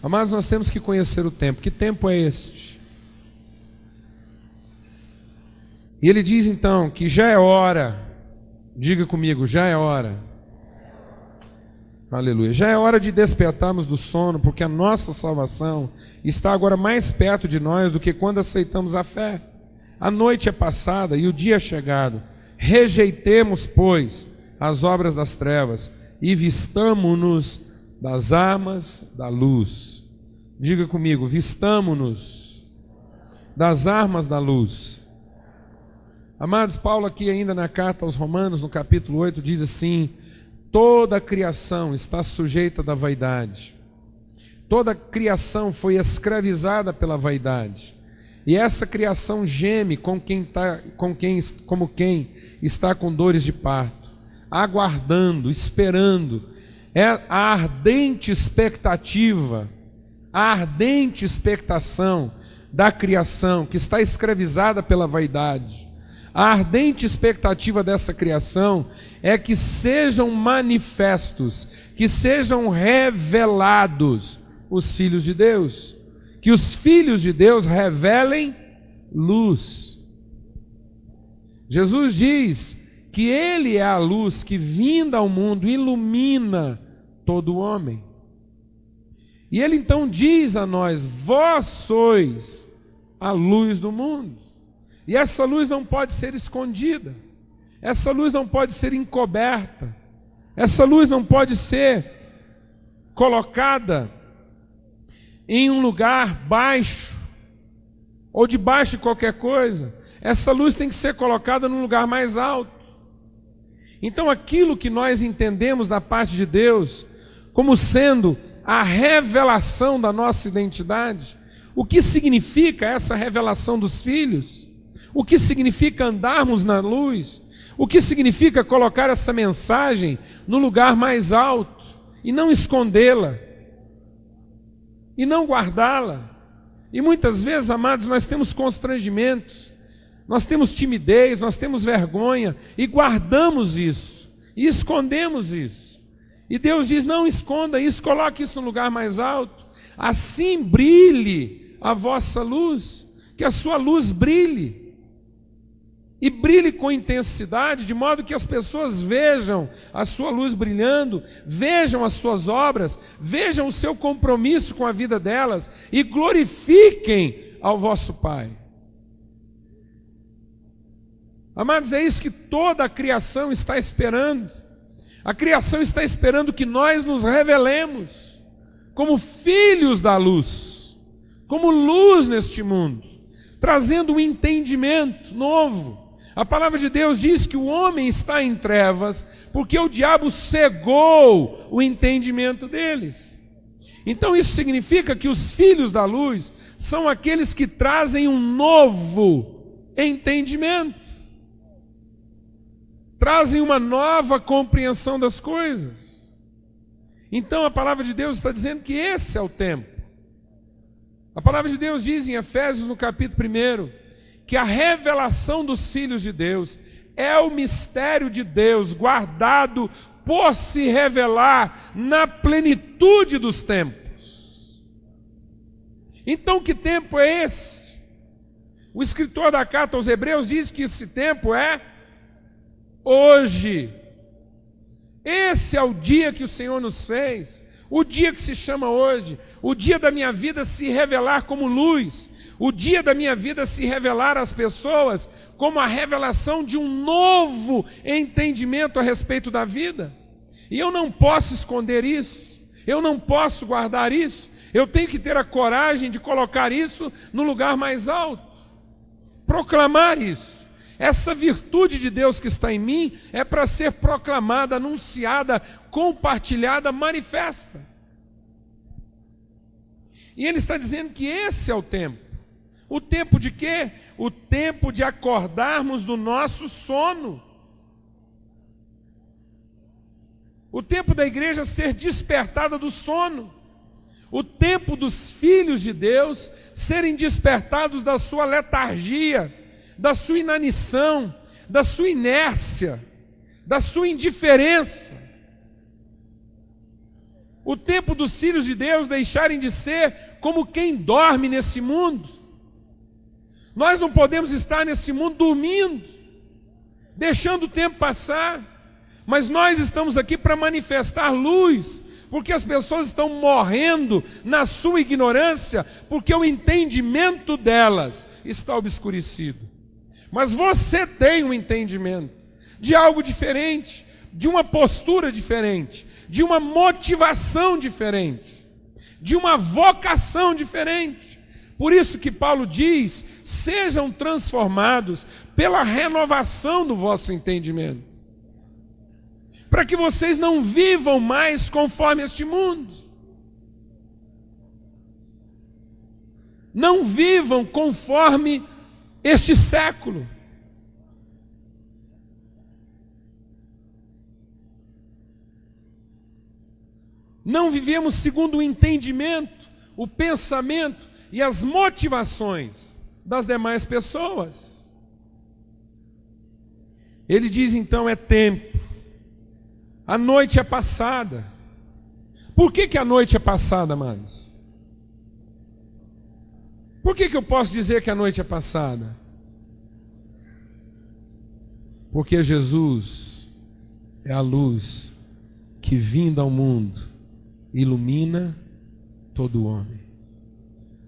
Amados, nós temos que conhecer o tempo. Que tempo é este? E ele diz então que já é hora, diga comigo, já é hora. Aleluia. Já é hora de despertarmos do sono, porque a nossa salvação está agora mais perto de nós do que quando aceitamos a fé. A noite é passada e o dia é chegado. Rejeitemos, pois, as obras das trevas e vistamo-nos das armas da luz. Diga comigo, vistamo-nos das armas da luz. Amados, Paulo aqui ainda na carta aos Romanos, no capítulo 8, diz assim: toda a criação está sujeita da vaidade. Toda a criação foi escravizada pela vaidade. E essa criação geme como quem está com dores de parto, aguardando, esperando. É a ardente expectativa, a ardente expectação da criação que está escravizada pela vaidade. A ardente expectativa dessa criação é que sejam manifestos, que sejam revelados os filhos de Deus, que os filhos de Deus revelem luz. Jesus diz que Ele é a luz que, vinda ao mundo, ilumina todo homem. E Ele então diz a nós: vós sois a luz do mundo. E essa luz não pode ser escondida, essa luz não pode ser encoberta, essa luz não pode ser colocada em um lugar baixo, ou debaixo de qualquer coisa. Essa luz tem que ser colocada num lugar mais alto. Então aquilo que nós entendemos da parte de Deus como sendo a revelação da nossa identidade, o que significa essa revelação dos filhos? O que significa andarmos na luz? O que significa colocar essa mensagem no lugar mais alto e não escondê-la e não guardá-la? E muitas vezes, amados, nós temos constrangimentos, nós temos timidez, nós temos vergonha e guardamos isso e escondemos isso. E Deus diz: não esconda isso, coloque isso no lugar mais alto. Assim brilhe a vossa luz, que a sua luz brilhe. E brilhe com intensidade, de modo que as pessoas vejam a sua luz brilhando, vejam as suas obras, vejam o seu compromisso com a vida delas e glorifiquem ao vosso Pai. Amados, é isso que toda a criação está esperando. A criação está esperando que nós nos revelemos como filhos da luz, como luz neste mundo, trazendo um entendimento novo. A palavra de Deus diz que o homem está em trevas porque o diabo cegou o entendimento deles. Então isso significa que os filhos da luz são aqueles que trazem um novo entendimento, trazem uma nova compreensão das coisas. Então a palavra de Deus está dizendo que esse é o tempo. A palavra de Deus diz em Efésios, no capítulo 1, que a revelação dos filhos de Deus é o mistério de Deus guardado por se revelar na plenitude dos tempos. Então que tempo é esse? O escritor da carta aos Hebreus diz que esse tempo é hoje. Esse é o dia que o Senhor nos fez, o dia que se chama hoje, o dia da minha vida se revelar como luz, o dia da minha vida se revelar às pessoas como a revelação de um novo entendimento a respeito da vida. E eu não posso esconder isso, eu não posso guardar isso, eu tenho que ter a coragem de colocar isso no lugar mais alto, proclamar isso. Essa virtude de Deus que está em mim é para ser proclamada, anunciada, compartilhada, manifesta. E ele está dizendo que esse é o tempo. O tempo de quê? O tempo de acordarmos do nosso sono. O tempo da igreja ser despertada do sono. O tempo dos filhos de Deus serem despertados da sua letargia, da sua inanição, da sua inércia, da sua indiferença. O tempo dos filhos de Deus deixarem de ser como quem dorme nesse mundo. Nós não podemos estar nesse mundo dormindo, deixando o tempo passar, mas nós estamos aqui para manifestar luz, porque as pessoas estão morrendo na sua ignorância, porque o entendimento delas está obscurecido. Mas você tem um entendimento de algo diferente, de uma postura diferente, de uma motivação diferente, de uma vocação diferente. Por isso que Paulo diz: sejam transformados pela renovação do vosso entendimento, para que vocês não vivam mais conforme este mundo. Não vivam conforme este século. Não vivemos segundo o entendimento, o pensamento e as motivações das demais pessoas. Ele diz então: é tempo, a noite é passada. Por que a noite é passada, amados? Por que eu posso dizer que a noite é passada? Porque Jesus é a luz que, vinda ao mundo, ilumina todo homem.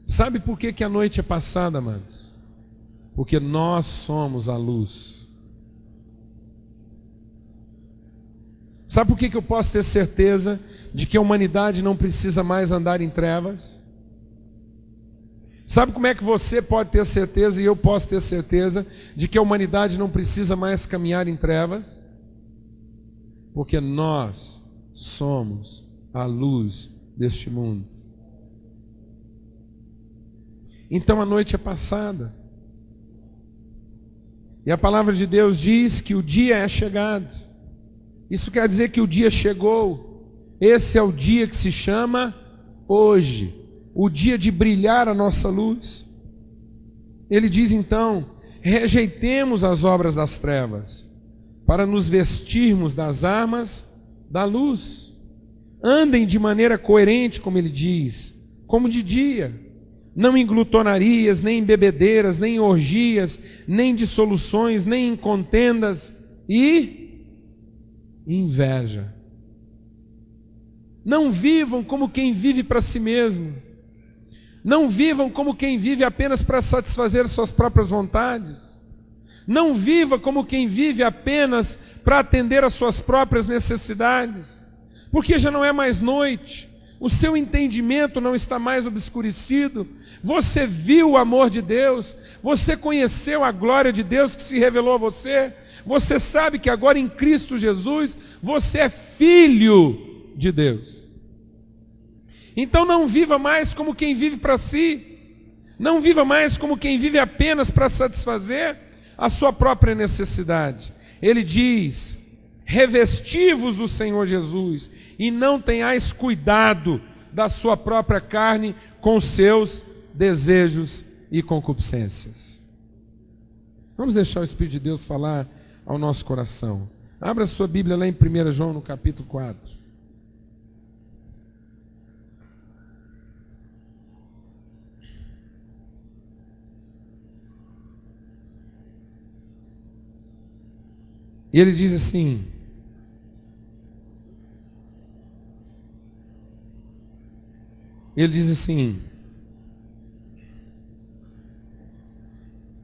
Sabe por que a noite é passada, amados? Porque nós somos a luz. Sabe por que eu posso ter certeza de que a humanidade não precisa mais andar em trevas? Sabe como é que você pode ter certeza e eu posso ter certeza de que a humanidade não precisa mais caminhar em trevas? Porque nós somos a luz deste mundo. Então a noite é passada. E a palavra de Deus diz que o dia é chegado. Isso quer dizer que o dia chegou. Esse é o dia que se chama hoje, o dia de brilhar a nossa luz. Ele diz então: rejeitemos as obras das trevas, para nos vestirmos das armas da luz. Andem de maneira coerente, como ele diz, como de dia, não em glutonarias, nem em bebedeiras, nem em orgias, nem em dissoluções, nem em contendas e inveja. Não vivam como quem vive para si mesmo. Não vivam como quem vive apenas para satisfazer suas próprias vontades. Não viva como quem vive apenas para atender às suas próprias necessidades. Porque já não é mais noite, o seu entendimento não está mais obscurecido, você viu o amor de Deus, você conheceu a glória de Deus que se revelou a você, você sabe que agora em Cristo Jesus, você é filho de Deus. Então não viva mais como quem vive para si, não viva mais como quem vive apenas para satisfazer a sua própria necessidade. Ele diz: revesti-vos do Senhor Jesus e não tenhais cuidado da sua própria carne com seus desejos e concupiscências. Vamos deixar o Espírito de Deus falar ao nosso coração. Abra sua Bíblia lá em 1 João, no capítulo 4. E ele diz assim: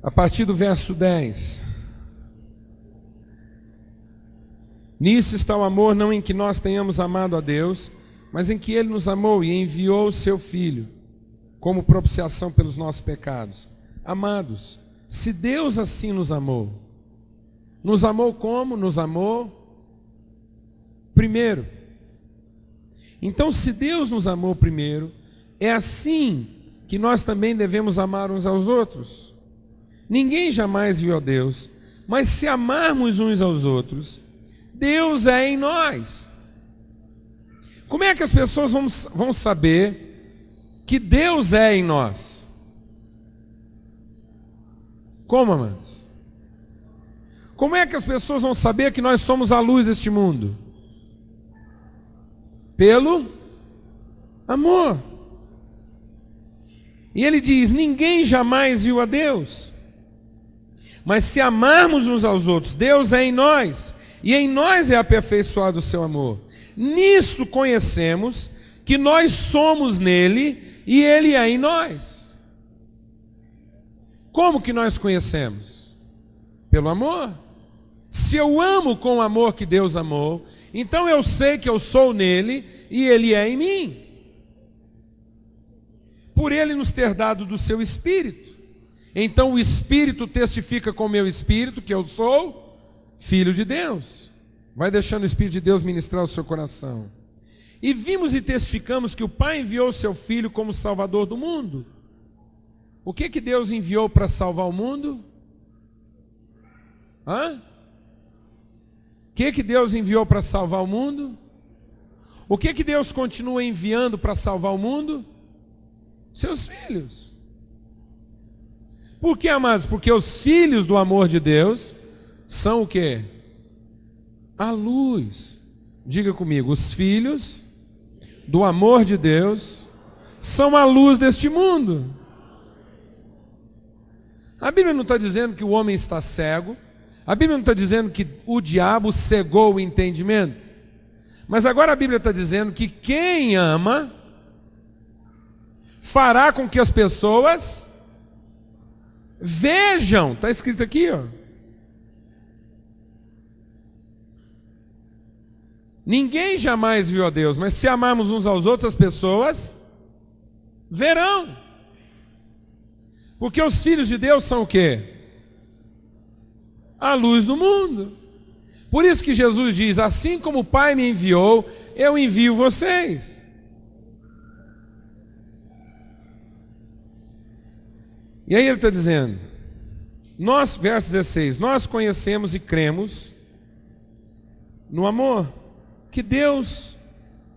a partir do verso 10: nisso está o amor, não em que nós tenhamos amado a Deus, mas em que Ele nos amou e enviou o seu Filho como propiciação pelos nossos pecados. Amados, se Deus assim nos amou como? Nos amou primeiro. Então, se Deus nos amou primeiro, é assim que nós também devemos amar uns aos outros. Ninguém jamais viu a Deus, mas se amarmos uns aos outros, Deus é em nós. Como é que as pessoas vão saber que Deus é em nós? Como, amados? Como é que as pessoas vão saber que nós somos a luz deste mundo? Pelo Amor. E ele diz: ninguém jamais viu a Deus. Mas se amarmos uns aos outros, Deus é em nós, e em nós é aperfeiçoado o seu amor. Nisso conhecemos que nós somos nele e ele é em nós. Como que nós conhecemos? Pelo amor. Se eu amo com o amor que Deus amou, então eu sei que eu sou nele e ele é em mim. Por ele nos ter dado do seu Espírito. Então o Espírito testifica com o meu Espírito que eu sou filho de Deus. Vai deixando o Espírito de Deus ministrar o seu coração. E vimos e testificamos que o Pai enviou o seu Filho como Salvador do mundo. O que Deus enviou para salvar o mundo? O que Deus enviou para salvar o mundo? O que Deus continua enviando para salvar o mundo? Seus filhos. Por que, amados? Porque os filhos do amor de Deus são o quê? A luz. Diga comigo: os filhos do amor de Deus são a luz deste mundo. A Bíblia não está dizendo que o homem está cego. A Bíblia não está dizendo que o diabo cegou o entendimento. Mas agora a Bíblia está dizendo que quem ama fará com que as pessoas vejam. Está escrito aqui, ó. Ninguém jamais viu a Deus, mas se amarmos uns aos outros, as pessoas verão. Porque os filhos de Deus são o quê? A luz do mundo. Por isso que Jesus diz: assim como o Pai me enviou, eu envio vocês. E aí ele está dizendo, verso 16, nós conhecemos e cremos no amor que Deus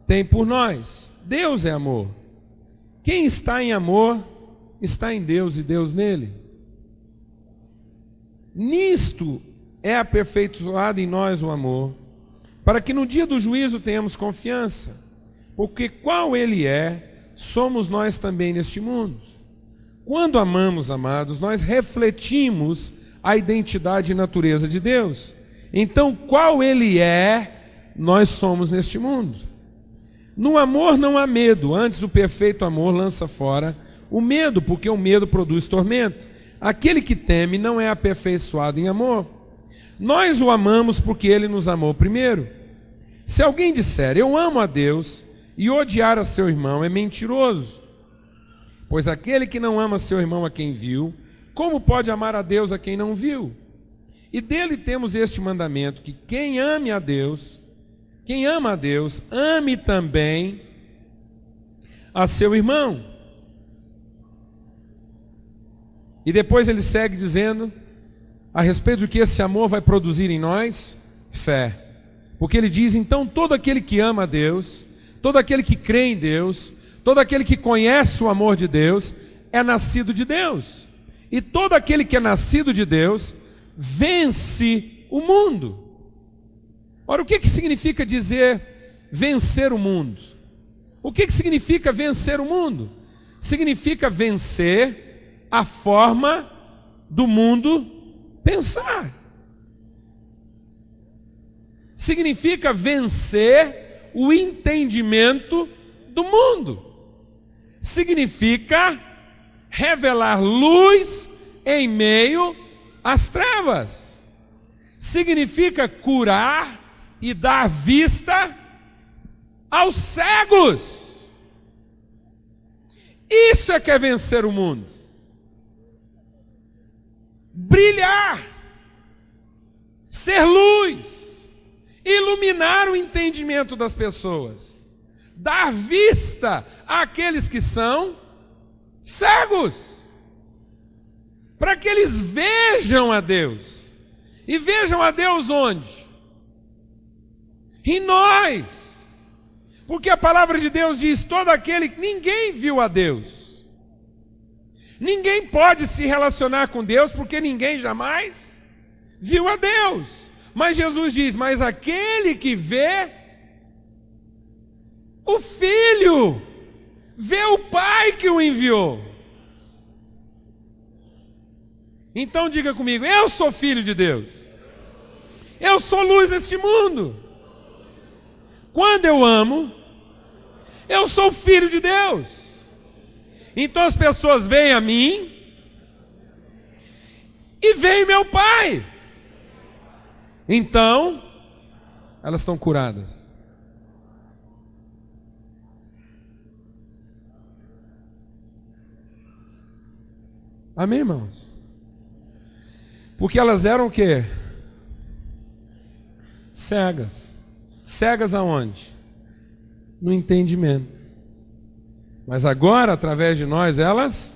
tem por nós. Deus é amor. Quem está em amor, está em Deus e Deus nele. Nisto é aperfeiçoado em nós o amor, para que no dia do juízo tenhamos confiança, porque qual ele é, somos nós também neste mundo. Quando amamos, amados, nós refletimos a identidade e natureza de Deus. Então, qual ele é, nós somos neste mundo. No amor não há medo, antes o perfeito amor lança fora o medo, porque o medo produz tormento. Aquele que teme não é aperfeiçoado em amor. Nós o amamos porque ele nos amou primeiro. Se alguém disser, eu amo a Deus, e odiar a seu irmão, é mentiroso. Pois aquele que não ama seu irmão a quem viu, como pode amar a Deus a quem não viu? E dele temos este mandamento, que quem ama a Deus, ame também a seu irmão. E depois ele segue dizendo, a respeito do que esse amor vai produzir em nós, fé. Porque ele diz, então todo aquele que ama a Deus, todo aquele que crê em Deus, todo aquele que conhece o amor de Deus, é nascido de Deus. E todo aquele que é nascido de Deus, vence o mundo. Ora, o que significa dizer vencer o mundo? O que significa vencer o mundo? Significa vencer a forma do mundo pensar. Significa vencer o entendimento do mundo. Significa revelar luz em meio às trevas. Significa curar e dar vista aos cegos. Isso é que é vencer o mundo. Brilhar, ser luz, iluminar o entendimento das pessoas, dar vista àqueles que são cegos, para que eles vejam a Deus. E vejam a Deus onde? Em nós. Porque a palavra de Deus diz, todo aquele que ninguém viu a Deus. Ninguém pode se relacionar com Deus porque ninguém jamais viu a Deus. Mas Jesus diz, mas aquele que vê o Filho vê o Pai que o enviou. Então diga comigo: eu sou filho de Deus. Eu sou luz deste mundo. Quando eu amo, eu sou filho de Deus. Então as pessoas veem a mim e veem meu Pai. Então elas estão curadas. Amém, irmãos? Porque elas eram o quê? Cegas. Cegas aonde? No entendimento. Mas agora, através de nós, elas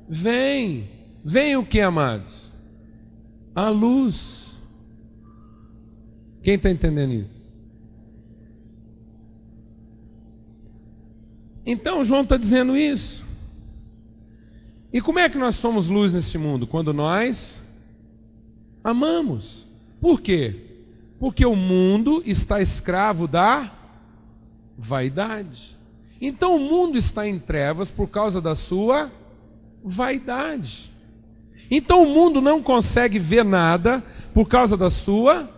vêm. Vêm o que, amados? A luz. Quem está entendendo isso? Então, João está dizendo isso. E como é que nós somos luz nesse mundo? Quando nós amamos. Por quê? Porque o mundo está escravo da vaidade. Então o mundo está em trevas por causa da sua vaidade. Então o mundo não consegue ver nada por causa da sua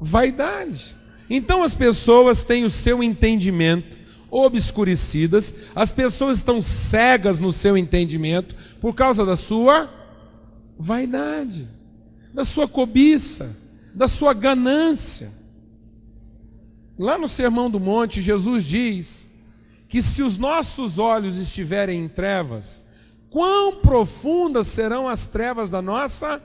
vaidade. Então as pessoas têm o seu entendimento obscurecidas, as pessoas estão cegas no seu entendimento por causa da sua vaidade, da sua cobiça, da sua ganância. Lá no Sermão do Monte, Jesus diz que se os nossos olhos estiverem em trevas, quão profundas serão as trevas da nossa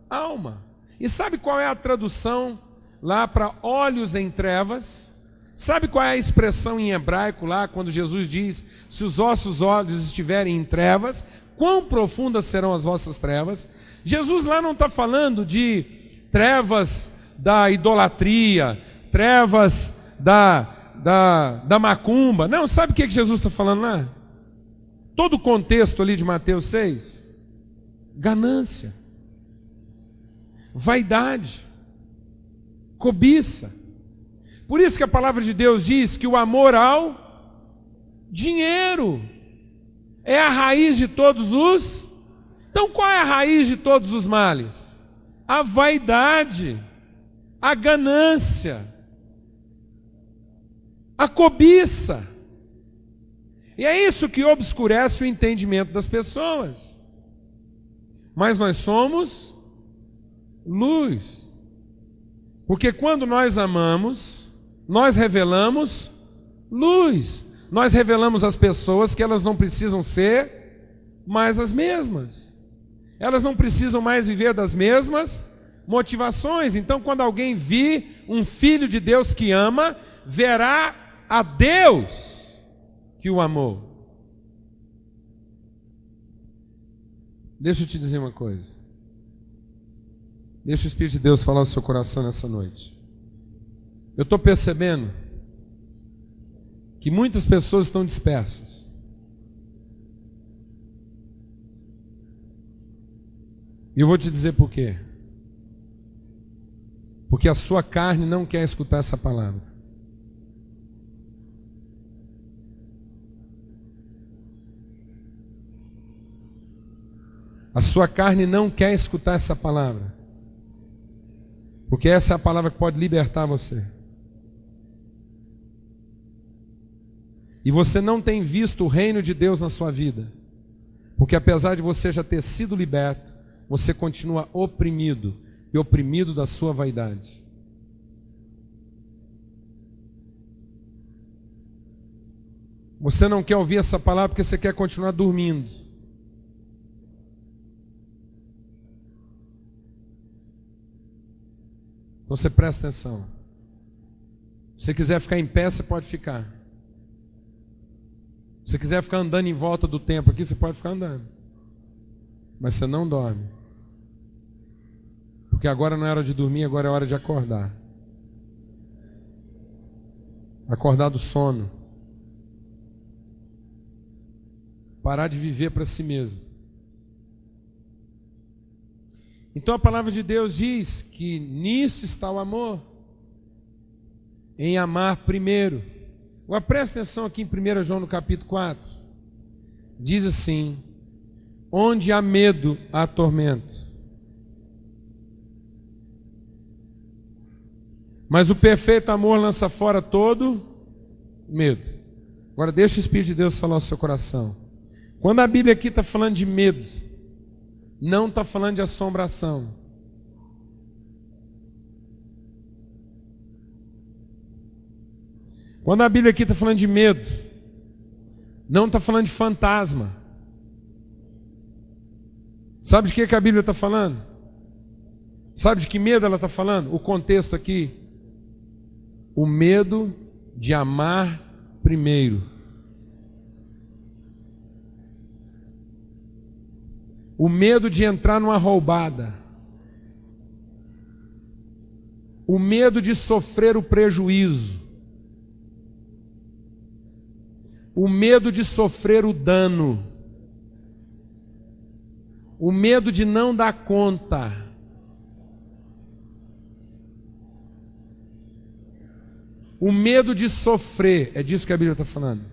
alma. E sabe qual é a tradução lá para olhos em trevas? Sabe qual é a expressão em hebraico lá, quando Jesus diz, se os vossos olhos estiverem em trevas, quão profundas serão as vossas trevas? Jesus lá não está falando de trevas da idolatria, trevas da macumba. Não, sabe o que Jesus está falando lá? Todo o contexto ali de Mateus 6, ganância, vaidade, cobiça. Por isso que a palavra de Deus diz que o amor ao dinheiro é a raiz de todos os... Então qual é a raiz de todos os males? A vaidade, a ganância, a cobiça. E é isso que obscurece o entendimento das pessoas. Mas nós somos luz. Porque quando nós amamos, nós revelamos luz. Nós revelamos às pessoas que elas não precisam ser mais as mesmas. Elas não precisam mais viver das mesmas motivações. Então, quando alguém vir um filho de Deus que ama, verá a Deus que o amou. Deixa eu te dizer uma coisa. Deixa o Espírito de Deus falar no seu coração nessa noite. Eu estou percebendo que muitas pessoas estão dispersas. E eu vou te dizer por quê. Porque a sua carne não quer escutar essa palavra. A sua carne não quer escutar essa palavra. Porque essa é a palavra que pode libertar você. E você não tem visto o reino de Deus na sua vida. Porque apesar de você já ter sido liberto, você continua oprimido. E oprimido da sua vaidade. Você não quer ouvir essa palavra porque você quer continuar dormindo. Então você presta atenção. Se você quiser ficar em pé, você pode ficar. Se você quiser ficar andando em volta do templo aqui, você pode ficar andando. Mas você não dorme. Porque agora não é hora de dormir, agora é hora de acordar. Acordar do sono. Parar de viver para si mesmo. Então a palavra de Deus diz que nisso está o amor. Em amar primeiro. Agora presta atenção aqui em 1 João no capítulo 4. diz assim: onde há medo, há tormento. Mas o perfeito amor lança fora todo medo. Agora deixa o Espírito de Deus falar ao seu coração. Quando a Bíblia aqui está falando de medo, não está falando de assombração. Quando a Bíblia aqui está falando de medo, não está falando de fantasma. Sabe de que a Bíblia está falando? Sabe de que medo ela está falando? O contexto aqui: o medo de amar primeiro. O medo de entrar numa roubada. O medo de sofrer o prejuízo. O medo de sofrer o dano. O medo de não dar conta. O medo de sofrer, é disso que a Bíblia está falando.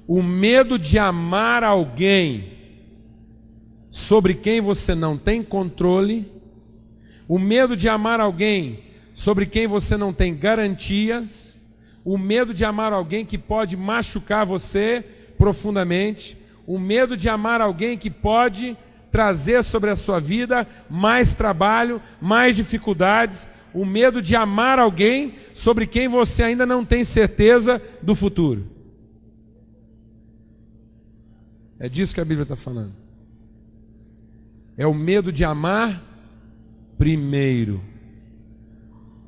O medo de amar alguém sobre quem você não tem controle. O medo de amar alguém sobre quem você não tem garantias. O medo de amar alguém que pode machucar você profundamente. O medo de amar alguém que pode trazer sobre a sua vida mais trabalho, mais dificuldades. O medo de amar alguém sobre quem você ainda não tem certeza do futuro. É disso que a Bíblia está falando. É o medo de amar primeiro,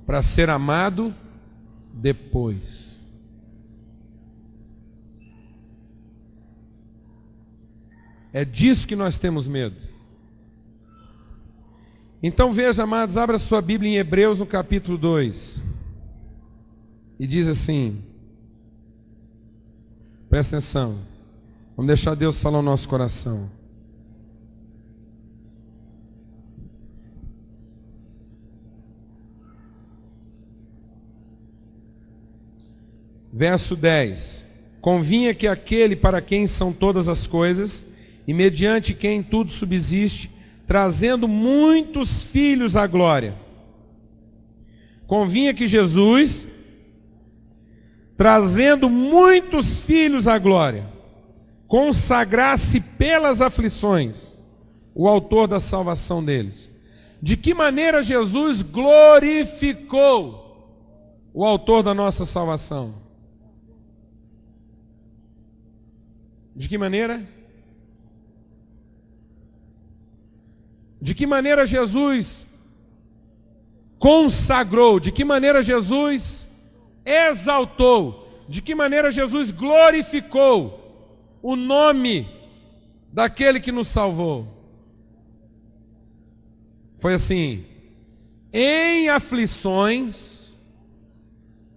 para ser amado depois. É disso que nós temos medo. Então veja, amados, abra sua Bíblia em Hebreus no capítulo 2. E diz assim, presta atenção, vamos deixar Deus falar no nosso coração. Verso 10: convinha que aquele para quem são todas as coisas, e mediante quem tudo subsiste, trazendo muitos filhos à glória. Convinha que Jesus, trazendo muitos filhos à glória, consagrasse pelas aflições o autor da salvação deles. De que maneira Jesus glorificou o autor da nossa salvação? De que maneira? De que maneira Jesus consagrou? De que maneira Jesus exaltou? De que maneira Jesus glorificou o nome daquele que nos salvou? Foi assim: em aflições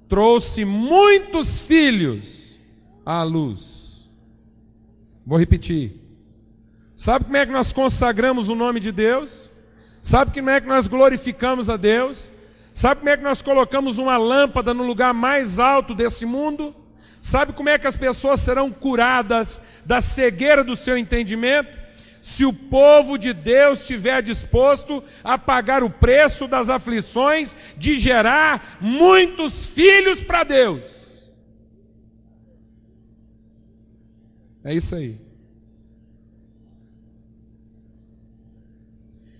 trouxe muitos filhos à luz. Vou repetir. Sabe como é que nós consagramos o nome de Deus? Sabe como é que nós glorificamos a Deus? Sabe como é que nós colocamos uma lâmpada no lugar mais alto desse mundo? Sabe como é que as pessoas serão curadas da cegueira do seu entendimento? Se o povo de Deus estiver disposto a pagar o preço das aflições de gerar muitos filhos para Deus. É isso aí.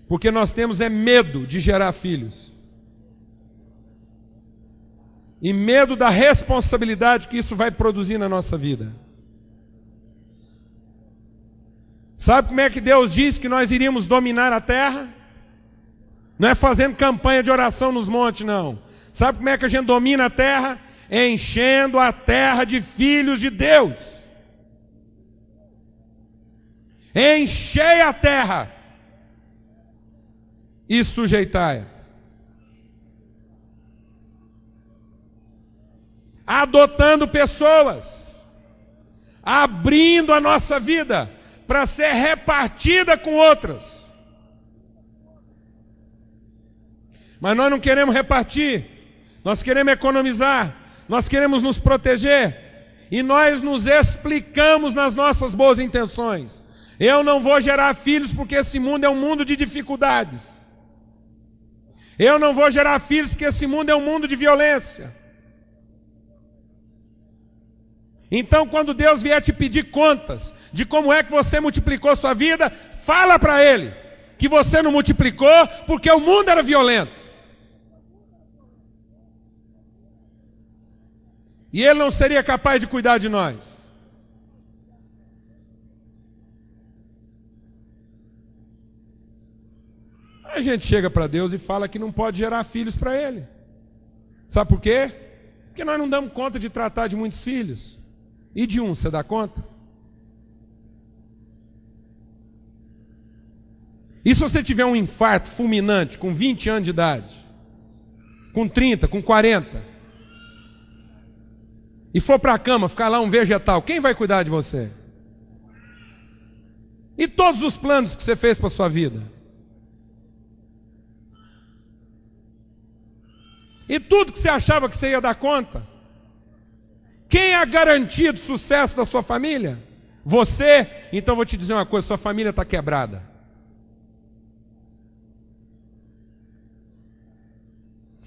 Porque nós temos medo de gerar filhos. E medo da responsabilidade que isso vai produzir na nossa vida. Sabe como é que Deus disse que nós iríamos dominar a terra? Não é fazendo campanha de oração nos montes, não. Sabe como é que a gente domina a terra? Enchendo a terra de filhos de Deus. Enchei a terra e sujeitai-a. Adotando pessoas, abrindo a nossa vida para ser repartida com outras. Mas nós não queremos repartir, nós queremos economizar, nós queremos nos proteger. e nós nos explicamos nas nossas boas intenções. Eu não vou gerar filhos porque esse mundo é um mundo de dificuldades. Eu não vou gerar filhos porque esse mundo é um mundo de violência. Então, quando Deus vier te pedir contas de como é que você multiplicou sua vida, fala para Ele que você não multiplicou porque o mundo era violento. E Ele não seria capaz de cuidar de nós. A gente chega para Deus e fala que não pode gerar filhos para Ele. Sabe por quê? Porque nós não damos conta de tratar de muitos filhos. E de um, você dá conta? E se você tiver um infarto fulminante com 20 anos de idade, com 30, com 40, e for para a cama, ficar lá um vegetal, quem vai cuidar de você? E todos os planos que você fez para a sua vida? E tudo que você achava que você ia dar conta? Quem é a garantia do sucesso da sua família? Você? Então vou te dizer uma coisa, sua família está quebrada.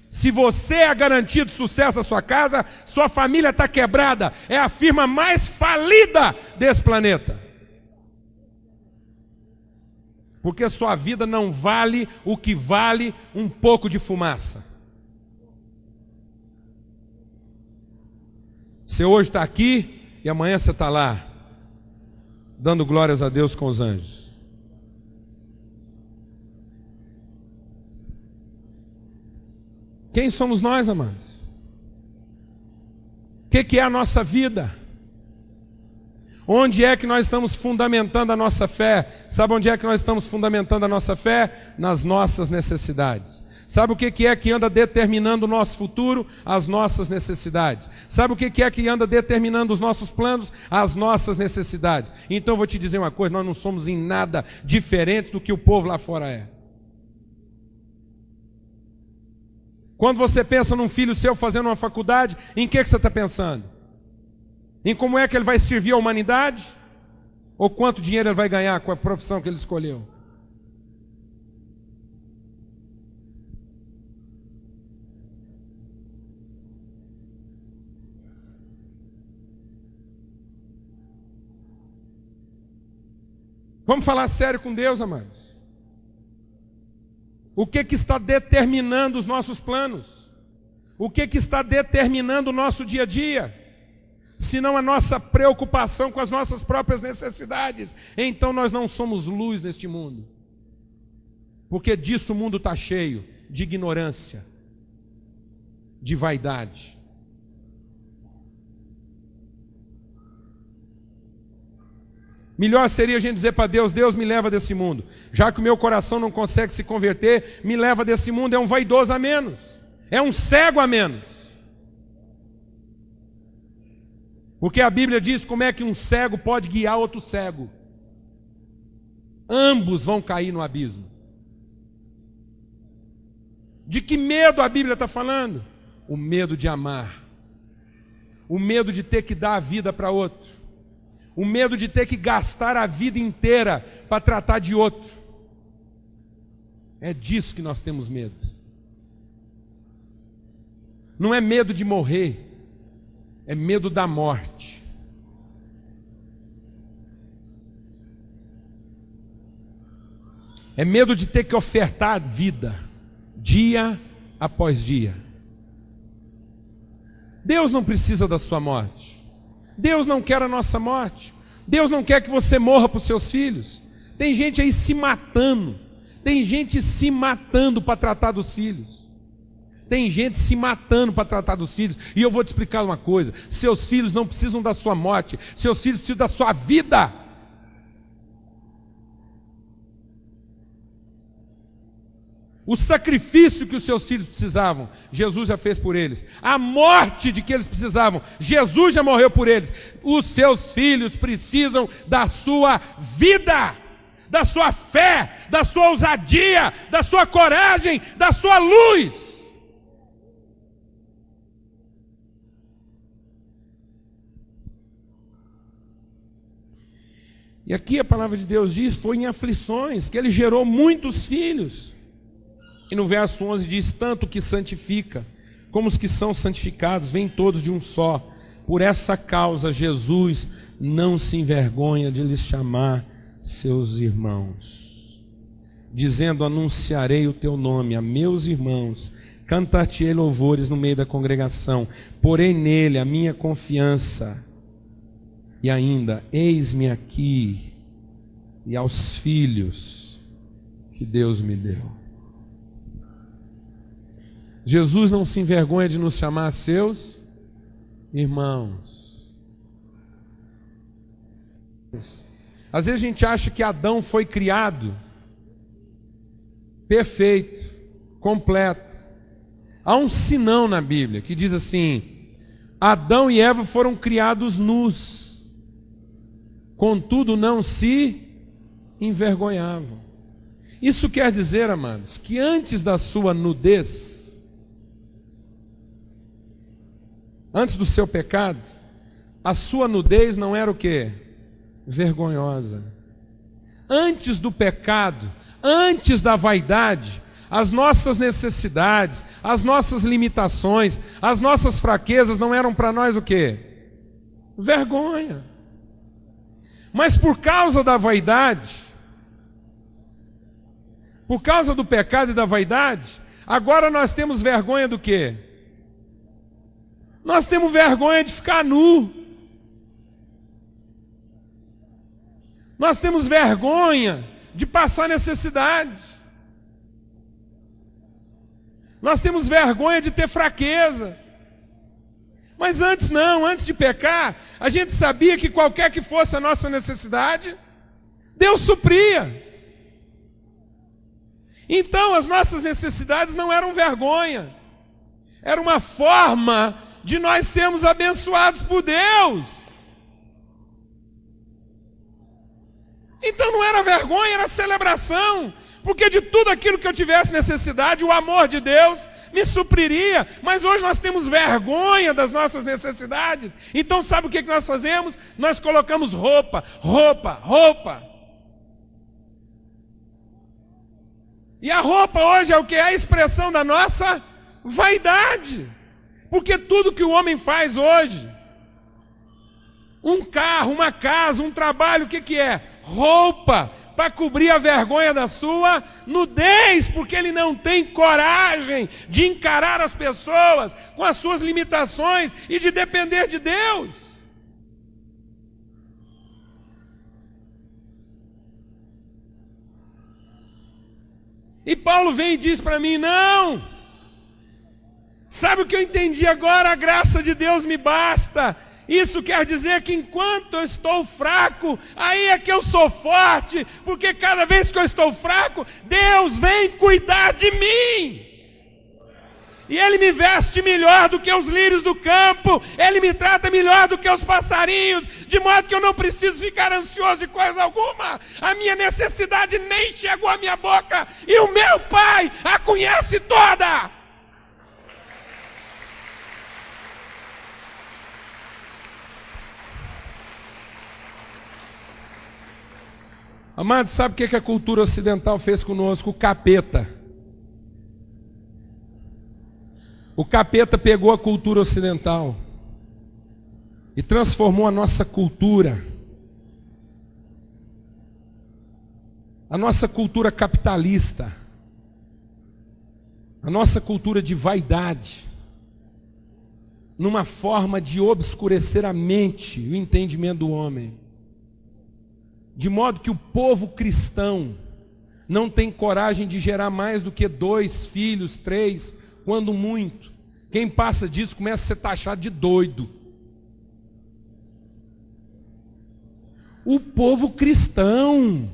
Se você é a garantia do sucesso da sua casa, sua família está quebrada. É a firma mais falida desse planeta. Porque sua vida não vale o que vale um pouco de fumaça. Você hoje está aqui e amanhã você está lá, dando glórias a Deus com os anjos. Quem somos nós, amados? O que é a nossa vida? Onde é que nós estamos fundamentando a nossa fé? Sabe onde é que nós estamos fundamentando a nossa fé? Nas nossas necessidades. Sabe o que é que anda determinando o nosso futuro? As nossas necessidades. Sabe o que é que anda determinando os nossos planos? As nossas necessidades. Então eu vou te dizer uma coisa, nós não somos em nada diferentes do que o povo lá fora é. Quando você pensa num filho seu fazendo uma faculdade, em que você está pensando? Em como é que ele vai servir a humanidade? Ou quanto dinheiro ele vai ganhar com a profissão que ele escolheu? Vamos falar sério com Deus, amados. O que está determinando os nossos planos? O que está determinando o nosso dia a dia? Se não a nossa preocupação com as nossas próprias necessidades, então nós não somos luz neste mundo. Porque disso o mundo está cheio, de ignorância, de vaidade. Melhor seria a gente dizer para Deus, Deus me leva desse mundo. Já que o meu coração não consegue se converter, me leva desse mundo. É um vaidoso a menos. É um cego a menos. Porque a Bíblia diz como é que um cego pode guiar outro cego. Ambos vão cair no abismo. De que medo a Bíblia está falando? O medo de amar. O medo de ter que dar a vida para outro. O medo de ter que gastar a vida inteira para tratar de outro. É disso que nós temos medo. Não é medo de morrer, é medo da morte. É medo de ter que ofertar a vida, dia após dia. Deus não precisa da sua morte. Deus não quer a nossa morte. Deus não quer que você morra para os seus filhos. Tem gente aí se matando. Tem gente se matando para tratar dos filhos. Tem gente se matando para tratar dos filhos. E eu vou te explicar uma coisa. Seus filhos não precisam da sua morte. Seus filhos precisam da sua vida. O sacrifício que os seus filhos precisavam, Jesus já fez por eles. A morte de que eles precisavam, Jesus já morreu por eles. Os seus filhos precisam da sua vida, da sua fé, da sua ousadia, da sua coragem, da sua luz. ' E aqui a palavra de Deus diz, foi em aflições que ele gerou muitos filhos. E no verso 11 diz, tanto que santifica, como os que são santificados, vêm todos de um só. Por essa causa Jesus não se envergonha de lhes chamar seus irmãos, dizendo, anunciarei o teu nome a meus irmãos, cantar-te-ei louvores no meio da congregação, porém nele a minha confiança. E ainda, eis-me aqui e aos filhos que Deus me deu. Jesus não se envergonha de nos chamar seus irmãos. Às vezes a gente acha que Adão foi criado perfeito, completo. Há um sinão na Bíblia que diz assim: Adão e Eva foram criados nus, contudo não se envergonhavam. Isso quer dizer, amados, que antes da sua nudez, antes do seu pecado, a sua nudez não era o quê? Vergonhosa. Antes do pecado, antes da vaidade, as nossas necessidades, as nossas limitações, as nossas fraquezas não eram para nós o quê? Vergonha. Mas por causa da vaidade, por causa do pecado e da vaidade, agora nós temos vergonha do quê? Nós temos vergonha de ficar nu. Nós temos vergonha de passar necessidade. Nós temos vergonha de ter fraqueza. Mas antes não, antes de pecar, a gente sabia que qualquer que fosse a nossa necessidade, Deus supria. Então as nossas necessidades não eram vergonha, era uma forma de nós sermos abençoados por Deus. Então não era vergonha, era celebração, porque de tudo aquilo que eu tivesse necessidade, o amor de Deus me supriria. Mas hoje nós temos vergonha das nossas necessidades. Então sabe o que nós fazemos? Nós colocamos roupa. E a roupa hoje é o que? É a expressão da nossa vaidade. Porque tudo que o homem faz hoje, um carro, uma casa, um trabalho, o que é? Roupa, para cobrir a vergonha da sua nudez, porque ele não tem coragem de encarar as pessoas com as suas limitações e de depender de Deus. E Paulo vem e diz para mim, não, sabe o que eu entendi agora? A graça de Deus me basta. Isso quer dizer que enquanto eu estou fraco, aí é que eu sou forte, porque cada vez que eu estou fraco, Deus vem cuidar de mim. E Ele me veste melhor do que os lírios do campo, Ele me trata melhor do que os passarinhos, de modo que eu não preciso ficar ansioso de coisa alguma. A minha necessidade nem chegou à minha boca, e o meu Pai a conhece toda. Amado, sabe o que a cultura ocidental fez conosco? O capeta. O capeta pegou a cultura ocidental e transformou a nossa cultura. A nossa cultura capitalista. A nossa cultura de vaidade. Numa forma de obscurecer a mente e o entendimento do homem. De modo que o povo cristão não tem coragem de gerar mais do que 2 filhos, 3, quando muito. Quem passa disso começa a ser taxado de doido. O povo cristão.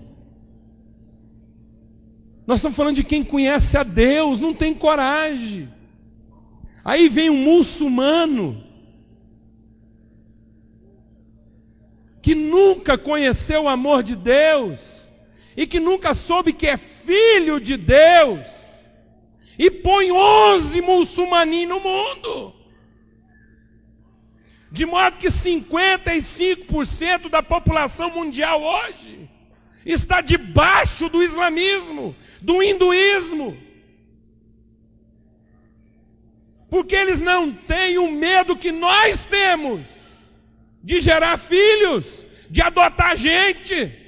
Nós estamos falando de quem conhece a Deus, não tem coragem. Aí vem um muçulmano que nunca conheceu o amor de Deus, e que nunca soube que é filho de Deus, e põe 11 muçulmaninhos no mundo, De modo que 55% da população mundial hoje está debaixo do islamismo, do hinduísmo. Porque eles não têm o medo que nós temos de gerar filhos, de adotar gente.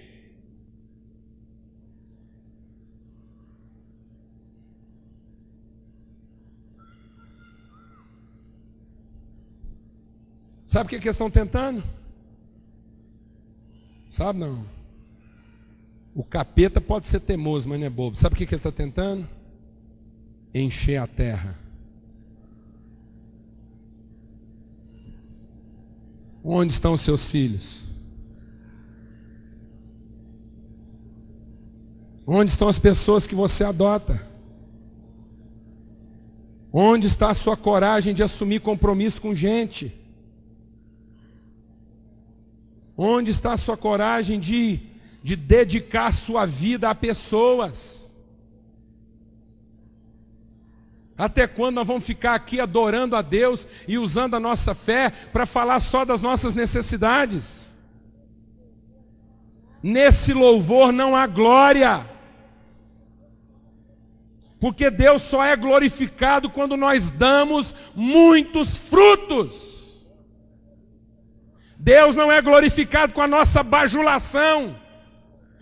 Sabe o que eles estão tentando? Sabe não? O capeta pode ser teimoso, mas não é bobo. Sabe o que ele está tentando? Encher a terra. Onde estão os seus filhos? Onde estão as pessoas que você adota? Onde está a sua coragem de assumir compromisso com gente? Onde está a sua coragem de dedicar sua vida a pessoas? Até quando nós vamos ficar aqui adorando a Deus e usando a nossa fé para falar só das nossas necessidades? Nesse louvor não há glória, porque Deus só é glorificado quando nós damos muitos frutos. Deus não é glorificado com a nossa bajulação,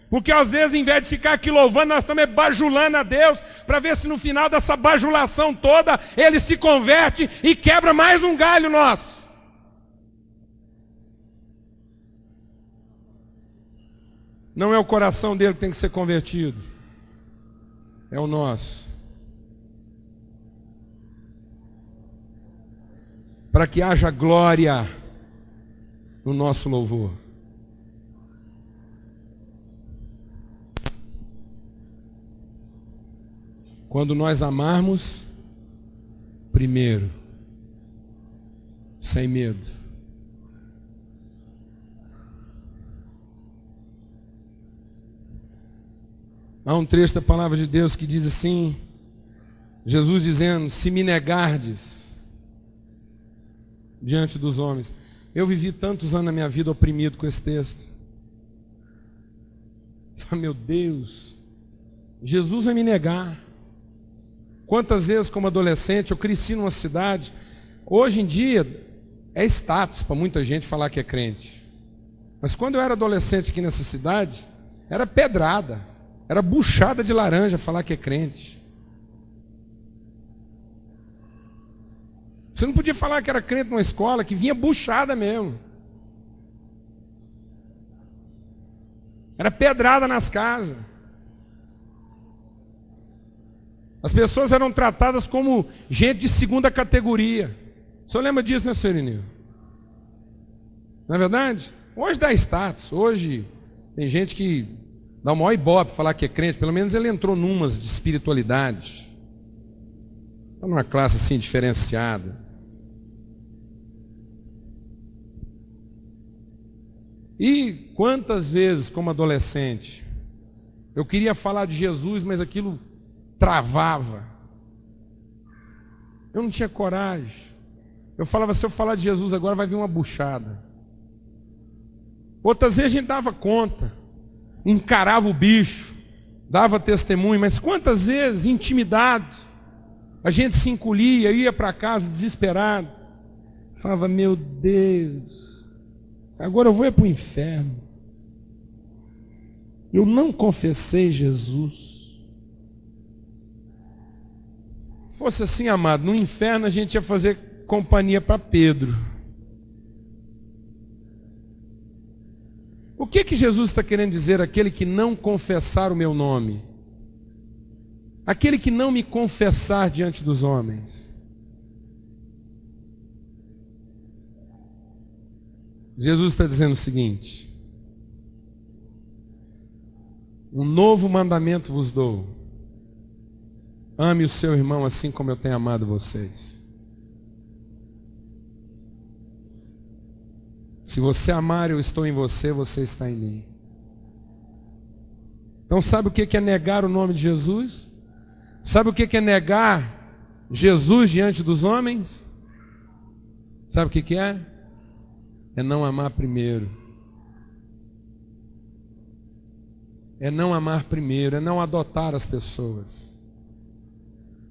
porque às vezes, em vez de ficar aqui louvando, nós estamos bajulando a Deus, para ver se no final dessa bajulação toda, Ele se converte e quebra mais um galho nosso. Não é o coração dele que tem que ser convertido, é o nosso. Para que haja glória no nosso louvor. Quando nós amarmos, primeiro, sem medo. Há um trecho da palavra de Deus que diz assim, Jesus dizendo: se me negardes diante dos homens. Eu vivi tantos anos na minha vida oprimido com esse texto. Meu Deus, Jesus vai me negar. Quantas vezes como adolescente eu cresci numa cidade, hoje em dia é status para muita gente falar que é crente. Mas quando eu era adolescente aqui nessa cidade, era pedrada, era buchada de laranja falar que é crente. Você não podia falar que era crente numa escola, que vinha buchada mesmo. Era pedrada nas casas. As pessoas eram tratadas como gente de segunda categoria. O senhor lembra disso, né, senhor Irineu? Não é verdade? Hoje dá status. Hoje tem gente que dá o maior ibope falar que é crente. Pelo menos ele entrou numas de espiritualidade. Está numa classe assim diferenciada. E quantas vezes, como adolescente, eu queria falar de Jesus, mas aquilo travava. Eu não tinha coragem. Eu falava, se eu falar de Jesus agora vai vir uma buchada. Outras vezes a gente dava conta, encarava o bicho, dava testemunho, mas quantas vezes, intimidado, a gente se encolhia, ia para casa desesperado. Falava, meu Deus, agora eu vou para o inferno. Eu não confessei Jesus. Se fosse assim, amado, no inferno a gente ia fazer companhia para Pedro. O que Jesus está querendo dizer? Aquele que não confessar o meu nome, aquele que não me confessar diante dos homens. Jesus está dizendo o seguinte: um novo mandamento vos dou: ame o seu irmão assim como eu tenho amado vocês. Se você amar, eu estou em você, você está em mim. Então sabe o que é negar o nome de Jesus? Sabe o que é negar Jesus diante dos homens? Sabe o que é? é não amar primeiro. É não amar primeiro, é não adotar as pessoas.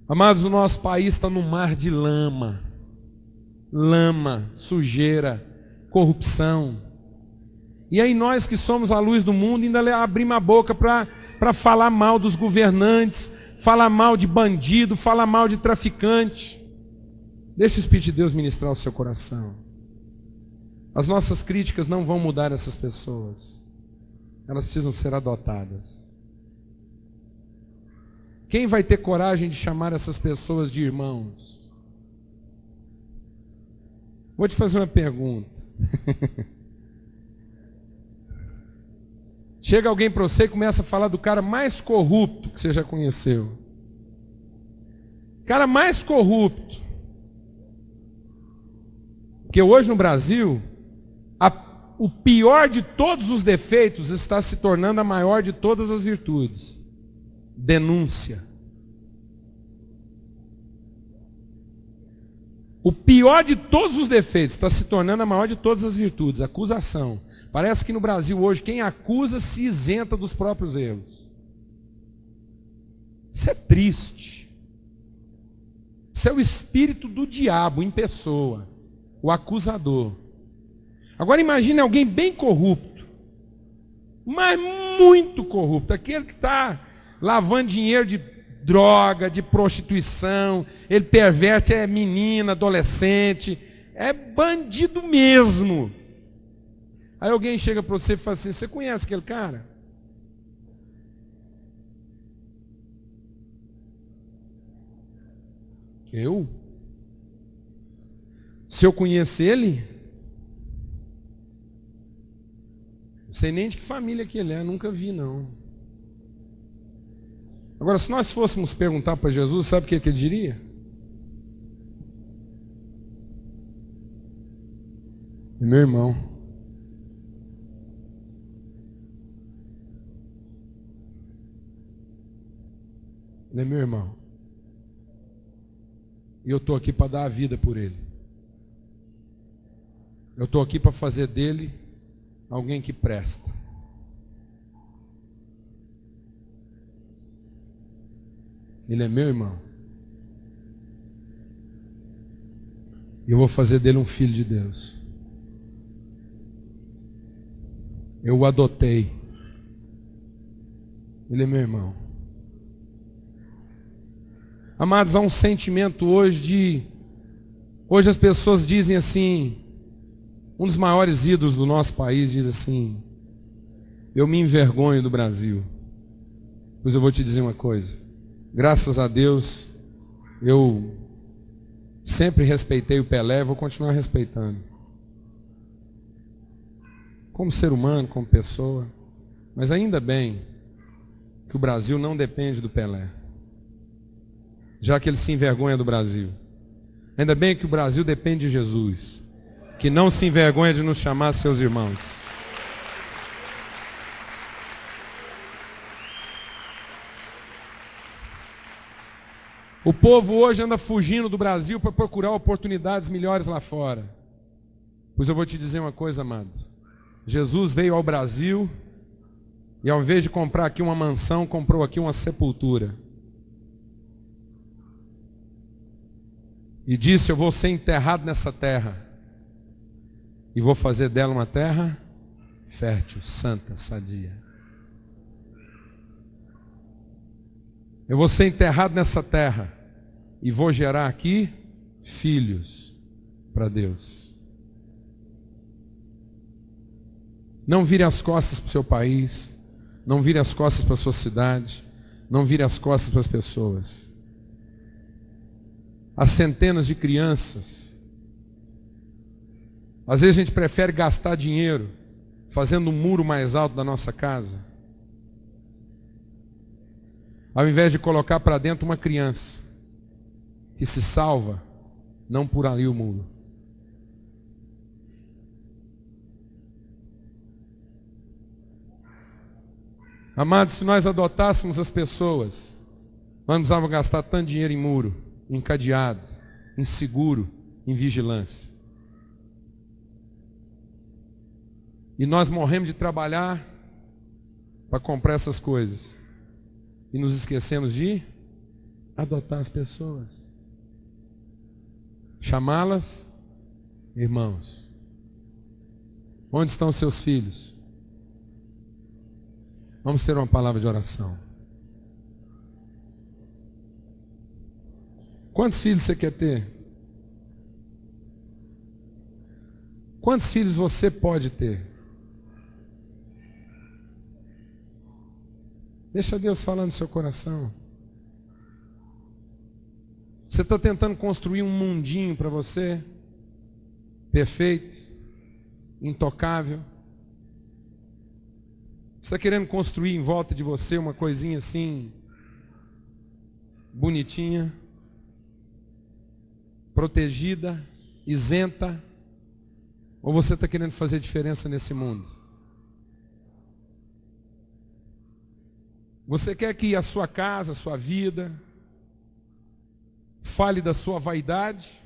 Amados, o nosso país está num mar de lama. Lama, sujeira, corrupção. E aí nós que somos a luz do mundo ainda abrimos a boca para falar mal dos governantes, falar mal de bandido, falar mal de traficante. Deixa o Espírito de Deus ministrar o seu coração. As nossas críticas não vão mudar essas pessoas. Elas precisam ser adotadas. Quem vai ter coragem de chamar essas pessoas de irmãos? Vou te fazer uma pergunta. Chega alguém para você e começa a falar do cara mais corrupto que você já conheceu. Cara mais corrupto. Porque hoje no Brasil, o pior de todos os defeitos está se tornando a maior de todas as virtudes. Denúncia. O pior de todos os defeitos está se tornando a maior de todas as virtudes, acusação. Parece que no Brasil hoje quem acusa se isenta dos próprios erros. Isso é triste. Isso é o espírito do diabo em pessoa, o acusador. Agora imagine alguém bem corrupto, mas muito corrupto, aquele que está lavando dinheiro de droga, de prostituição, ele perverte, é menina, adolescente, é bandido mesmo. Aí alguém chega para você e fala assim: você conhece aquele cara? Eu? Se eu conheço ele, não sei nem de que família que ele é, nunca vi não. Agora, se nós fôssemos perguntar para Jesus, sabe o que ele diria? É meu irmão. Ele é meu irmão. E eu estou aqui para dar a vida por ele. Eu estou aqui para fazer dele alguém que presta. Ele é meu irmão. E eu vou fazer dele um filho de Deus. Eu o adotei. Ele é meu irmão. Amados, há um sentimento hoje hoje as pessoas dizem assim, um dos maiores ídolos do nosso país diz assim: eu me envergonho do Brasil. Pois eu vou te dizer uma coisa, graças a Deus, eu sempre respeitei o Pelé e vou continuar respeitando. Como ser humano, como pessoa. Mas ainda bem que o Brasil não depende do Pelé, já que ele se envergonha do Brasil. Ainda bem que o Brasil depende de Jesus, que não se envergonha de nos chamar seus irmãos. O povo hoje anda fugindo do Brasil para procurar oportunidades melhores lá fora. Pois eu vou te dizer uma coisa, amado. Jesus veio ao Brasil e ao invés de comprar aqui uma mansão, comprou aqui uma sepultura. E disse: eu vou ser enterrado nessa terra e vou fazer dela uma terra fértil, santa, sadia. Eu vou ser enterrado nessa terra e vou gerar aqui filhos para Deus. Não vire as costas para o seu país, não vire as costas para a sua cidade, não vire as costas para as pessoas. Há centenas de crianças. Às vezes a gente prefere gastar dinheiro fazendo um muro mais alto da nossa casa, ao invés de colocar para dentro uma criança que se salva, não por ali o muro. Amados, se nós adotássemos as pessoas, nós não precisávamos gastar tanto dinheiro em muro, em cadeado, em seguro, em vigilância. E nós morremos de trabalhar para comprar essas coisas. E nos esquecemos de adotar as pessoas. Chamá-las irmãos. Onde estão os seus filhos? Vamos ter uma palavra de oração. Quantos filhos você quer ter? Quantos filhos você pode ter? Deixa Deus falar no seu coração. Você está tentando construir um mundinho para você, perfeito, intocável. Você está querendo construir em volta de você uma coisinha assim, bonitinha, protegida, isenta, ou você está querendo fazer diferença nesse mundo? Você quer que a sua casa, a sua vida, fale da sua vaidade,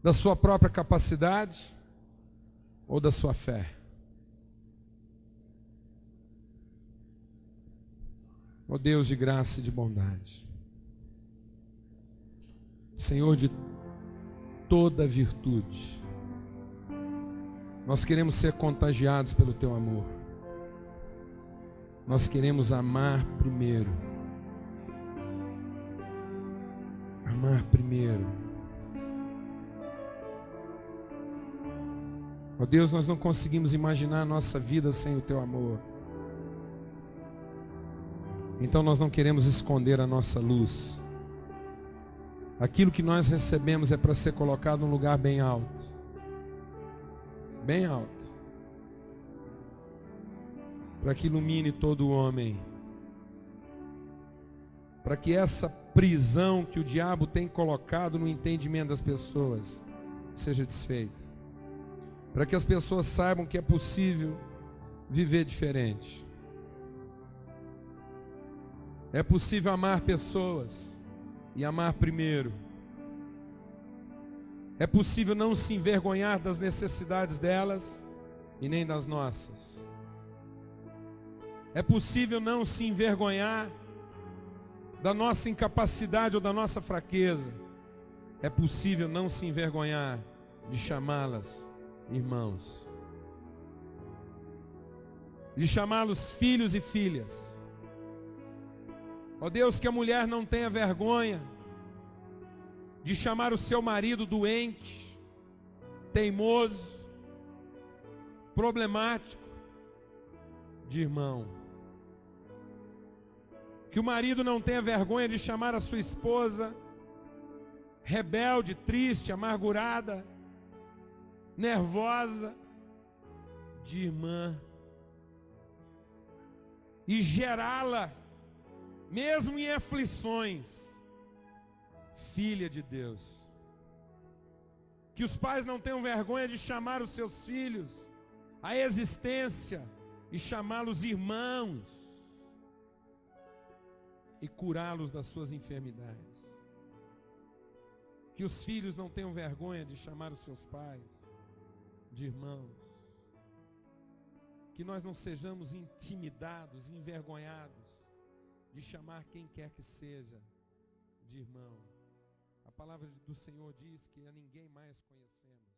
da sua própria capacidade ou da sua fé? Ó Deus de graça e de bondade, Senhor de toda virtude, nós queremos ser contagiados pelo Teu amor. Nós queremos amar primeiro. Amar primeiro. Ó Deus, nós não conseguimos imaginar a nossa vida sem o Teu amor. Então nós não queremos esconder a nossa luz. Aquilo que nós recebemos é para ser colocado num lugar bem alto. Bem alto. Para que ilumine todo o homem. Para que essa prisão que o diabo tem colocado no entendimento das pessoas seja desfeita. Para que as pessoas saibam que é possível viver diferente. É possível amar pessoas e amar primeiro. É possível não se envergonhar das necessidades delas e nem das nossas. É possível não se envergonhar da nossa incapacidade ou da nossa fraqueza. É possível não se envergonhar de chamá-las irmãos, de chamá-los filhos e filhas. Ó Deus, que a mulher não tenha vergonha de chamar o seu marido doente, teimoso, problemático, de irmão. Que o marido não tenha vergonha de chamar a sua esposa rebelde, triste, amargurada, nervosa, de irmã. E gerá-la, mesmo em aflições, filha de Deus. Que os pais não tenham vergonha de chamar os seus filhos à existência e chamá-los irmãos e curá-los das suas enfermidades. Que os filhos não tenham vergonha de chamar os seus pais de irmãos. Que nós não sejamos intimidados, envergonhados de chamar quem quer que seja de irmão. A palavra do Senhor diz que a ninguém mais conhecemos.